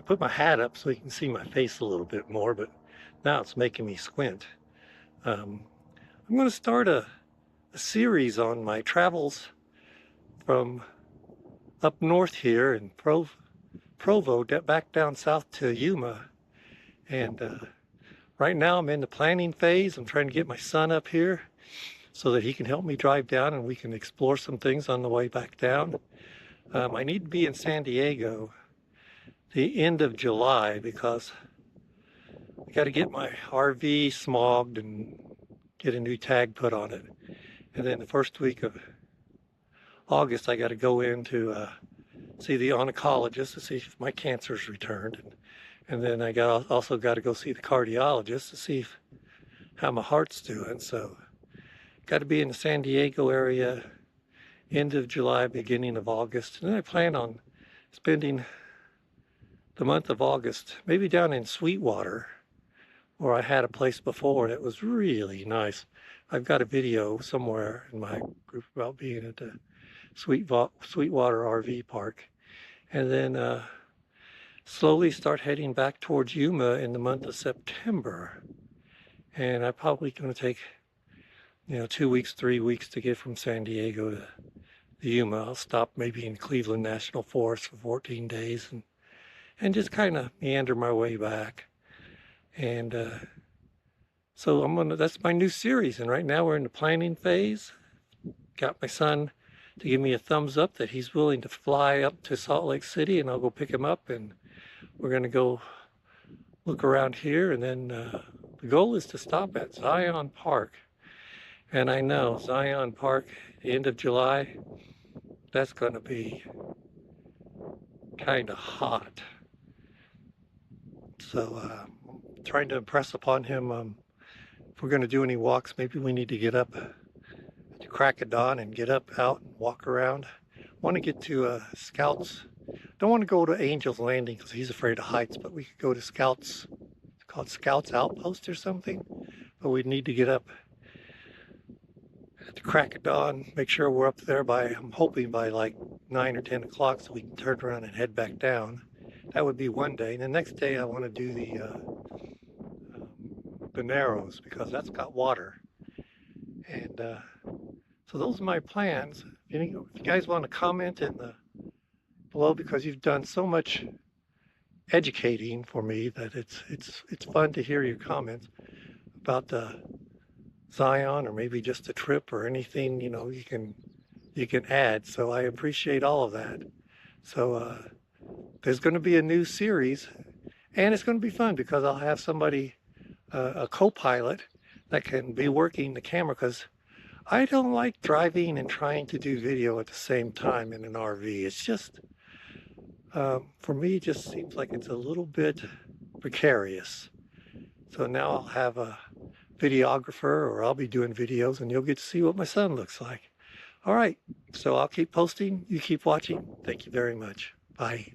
put my hat up so you can see my face a little bit more, but now it's making me squint. I'm going to start a series on my travels from up north here in Provo back down south to Yuma. And right now I'm in the planning phase. I'm trying to get my son up here so that he can help me drive down and we can explore some things on the way back down. I need to be in San Diego the end of July because I got to get my RV smogged and get a new tag put on it. And then the first week of August, I got to go in to see the oncologist to see if my cancer's returned. And then I also got to go see the cardiologist to see how my heart's doing. So got to be in the San Diego area end of July, beginning of August. And then I plan on spending the month of August, maybe down in Sweetwater, where I had a place before that was really nice. I've got a video somewhere in my group about being at the Sweetwater RV Park. And then slowly start heading back towards Yuma in the month of September. And I'm probably going to take, 2 weeks, 3 weeks to get from San Diego to Yuma. I'll stop maybe in Cleveland National Forest for 14 days and just kind of meander my way back. And so that's my new series. And right now we're in the planning phase. Got my son to give me a thumbs up that he's willing to fly up to Salt Lake City, and I'll go pick him up, and we're going to go look around here. And then the goal is to stop at Zion Park. And I know Zion Park, the end of July, that's going to be kind of hot. So I'm trying to impress upon him, if we're going to do any walks, maybe we need to get up at the crack of dawn and get up out and walk around. I want to get to Scouts. Don't want to go to Angel's Landing because he's afraid of heights, but we could go to Scouts. It's called Scouts Outpost or something. But we need to get up at the crack of dawn, make sure we're up there I'm hoping by like 9 or 10 o'clock so we can turn around and head back down. That would be one day. And the next day I want to do the Narrows because that's got water. And so those are my plans. If you guys want to comment below, because you've done so much educating for me that it's fun to hear your comments about the Zion or maybe just a trip or anything you can add. So I appreciate all of that. So there's going to be a new series, and it's going to be fun because I'll have somebody, a co-pilot that can be working the camera, because I don't like driving and trying to do video at the same time in an RV. It's just, for me, it just seems like it's a little bit precarious. So now I'll have a videographer, or I'll be doing videos, and you'll get to see what my son looks like. All right, so I'll keep posting. You keep watching. Thank you very much. Bye.